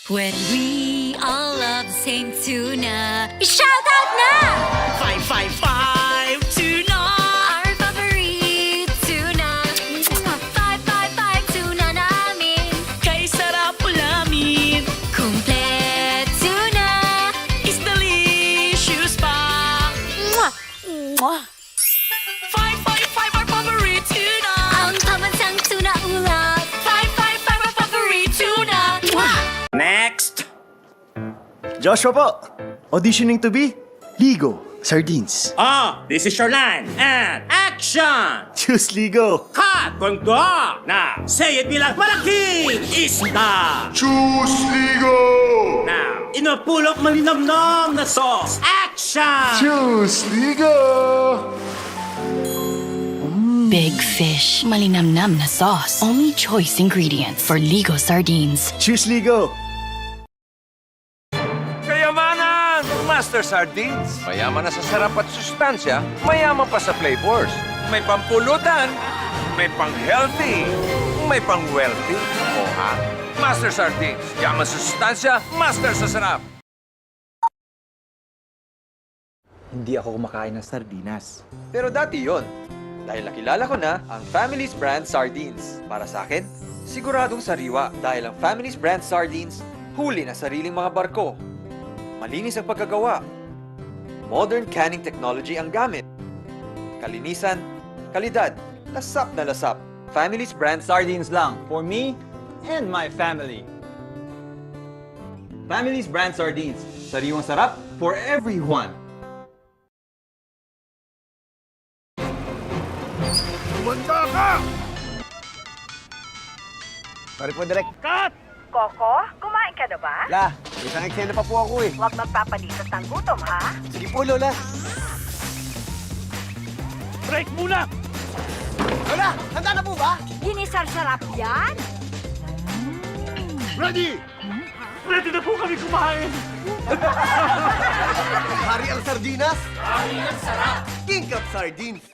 When we all love the same tuna, shout out na! 555 tuna! Our favorite tuna. 555 tuna namin. Kay sarap ulamin, Kompleto na. is delicious pa! Mwah! Mwah! 555 our favorite tuna! Ang pamansang tuna ulam. 555 our favorite tuna! Mwah! Next! Joshua po! Auditioning to be Ligo Sardines. Oh, this is your line. And action! Choose Ligo! Cut! Ganto! Now, say it bilang malaking isda! Choose Ligo! Now, inapulok malinamnam na sauce. Action! Choose Ligo! Big fish, malinamnam na sauce. Only choice ingredients for Ligo sardines. Choose Ligo! Kayamanan! Master Sardines. Mayaman na sa sarap at sustansya, mayaman pa sa flavors. May pampulutan, may pang-healthy, may pang-wealthy. O ha? Master Sardines. Yaman sa sustansya, master sa sarap. Hindi ako kumakain ng sardinas. Pero dati yon. Dahil nakilala ko na ang Family's Brand Sardines. Para sa akin, siguradong sariwa dahil ang Family's Brand Sardines huli na sariling mga barko. Malinis ang pagkagawa. Modern canning technology ang gamit. Kalinisan, kalidad, lasap na lasap. Family's Brand Sardines lang for me and my family. Family's Brand Sardines. Sariwang sarap for everyone. Bunda ka! Sorry po, Direk. Coco, kumain ka na ba? La, isang eksena pa po ako eh. Huwag magpapalitas ng gutom, ha? Sige po, Lola. Break muna! Lola, handa na po ba? Ginisar-sarap yan? Ready! Ready na po kami kumain! Hari ang sardinas? Hari ang sarap! King of Sardines!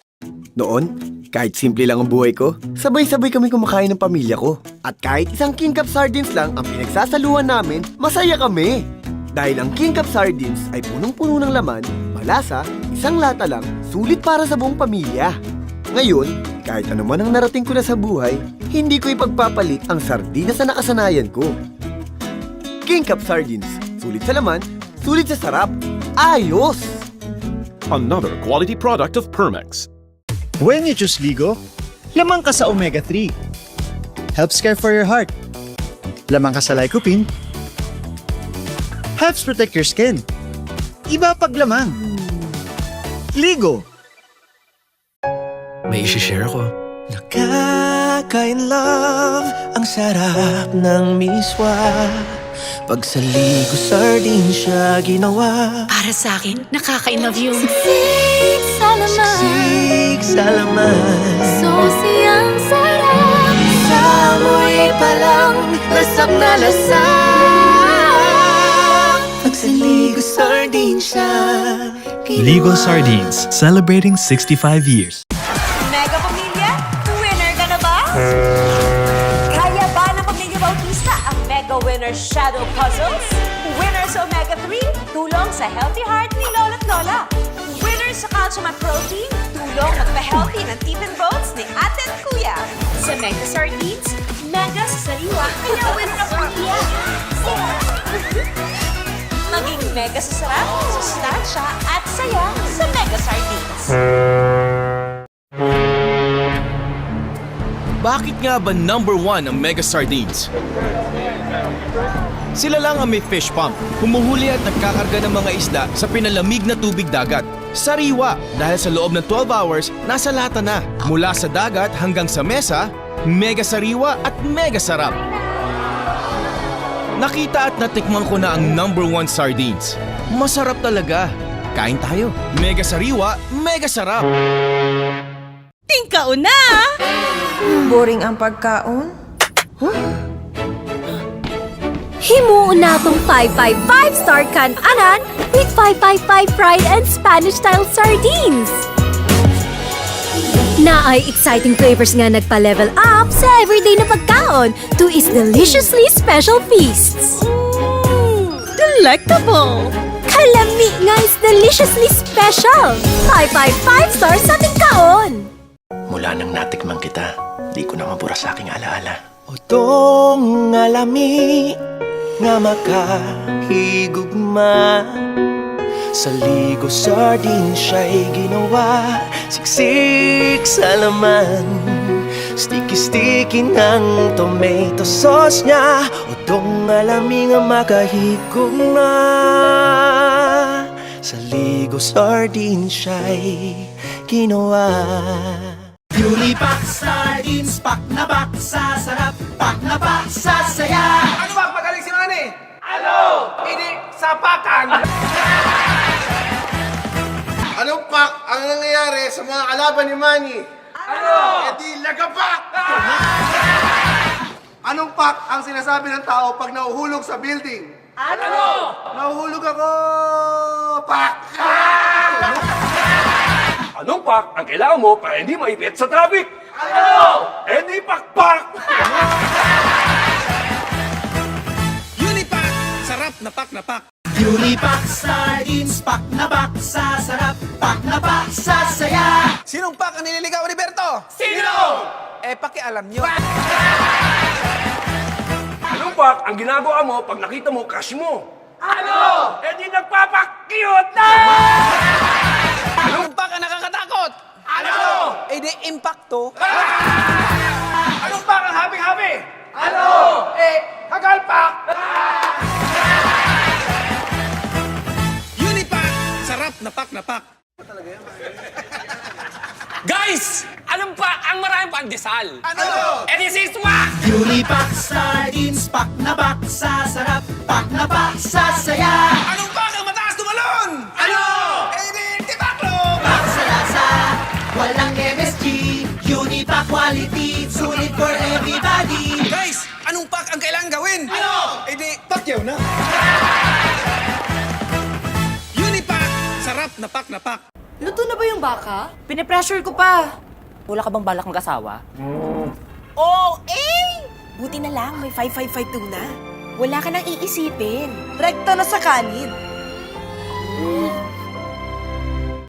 Noon, kahit simple lang ang buhay ko, sabay-sabay kami kumakain ng pamilya ko. At kahit isang King Cup Sardines lang ang pinagsasaluhan namin, masaya kami. Dahil ang King Cup Sardines ay punong-puno ng laman, malasa, isang lata lang, sulit para sa buong pamilya. Ngayon, kahit ano man ang narating ko na sa buhay, hindi ko ipagpapalit ang sardinas na nakasanayan ko. King Cup Sardines, sulit sa laman, sulit sa sarap, ayos! Another quality product of Permex. When you choose Ligo, lamang ka sa omega-3. Helps care for your heart. Lamang ka sa lycopene. Helps protect your skin. Iba pag lamang. Ligo. May isi-share ako. Nakaka-in-love ang sarap ng miswa. Pag sa Ligo Sardines siya ginawa. Para sa akin, nakaka-inlove yung Siksik sa laman. Siksik sa laman. Sosiyang sarap. Sa amoy pa lang, lasap na lasap. Pag sa Ligo Sardines siya ginawa. Ligo Sardines, celebrating 65 years. Mega Pamilya, winner ka na ba? Kaya ba ng Pamilya Bautista ang Mega Winner Shadow Puzzles? Winner sa Omega-3, tulong sa healthy heart ni Lola't Lola. Winner sa Calcium at Protein, tulong magpa-healthy ng teeth and bones ni Ate at Kuya. Sa Mega Sardines, mega sa sariwa, kaya winner ang pamilya. Maging mega sa sarap, sustansya at saya sa Mega Sardines. Bakit nga ba #1 ang Mega Sardines? Sila lang ang may fish pump, humuhuli at nagkakarga ng mga isda sa pinalamig na tubig dagat. Sariwa dahil sa loob ng 12 hours, nasa lata na. Mula sa dagat hanggang sa mesa, mega sariwa at mega sarap. Nakita at natikman ko na ang #1 sardines. Masarap talaga. Kain tayo. Mega sariwa, mega sarap. Tingkaon na! Boring ang pagkaon? Himuon na itong 555-star kan-anan with 555 fried and Spanish-style sardines. Na ay exciting flavors nga nagpa-level up sa everyday na pagkaon. 2 is deliciously special feasts. Delectable! Kalami nga is deliciously special. 5 stars sa ating kaon. Mula nang natikman kita, di ko na mabura sa aking alaala. Otong alami nga makahigugma sa ligo sardine siya'y ginawa. Siksik sa laman, sticky-sticky ng tomato sauce niya. Otong alami nga makahigugma sa ligo sardine siya'y ginawa. Unipack Sardines, pak na pak sa sarap, pak na pak sa saya. Ano ba? Magaling si Manny! Ano? Hindi, sapakan! Anong pak ang nangyayari sa mga kalaban ni Manny? Ano? E di lagapak! Anong pak ang sinasabi ng tao pag nahuhulog sa building? Ano? Nahuhulog ako! Pak! Anong pak ang kailangan mo para hindi maipit sa traffic? Ano? Hindi pakpak! Unipack, sarap na pak na pak. Unipack Sardines, pak na pak sa sarap, pak na pak sa saya. Sinong pak ang nililigaw ni Berto? Sino? Pakialam nyo. Anong pak ang ginagawa mo pag nakita mo crush mo? Ano? Hindi nagpapakyut na! Anong pak ang nakakatakot? Ano? Di impacto. Anong pak ang happy-happy? Ano? Hagalpak! Unipack, sarap na pak na pak. Guys! Anong pa ang maraming pandesal? Ano? This is wak! Unipack Sardines, pak na pak sa sarap, pak na pak sa saya. Anong pak ang mataas tumalon? Ano? Di baklo! Pak sa lasa, walang MSG. Unipack quality, sulit for everybody. Guys, anong pak ang kailangan gawin? Ano? Pakyaw na! Unipack, sarap na pak na pak. Luto na ba yung baka? Pinipressure ko pa. Wala ka bang balak mag-asawa? Oh, buti na lang may 5552 na. Wala ka nang iisipin. Rekta na sa kanin.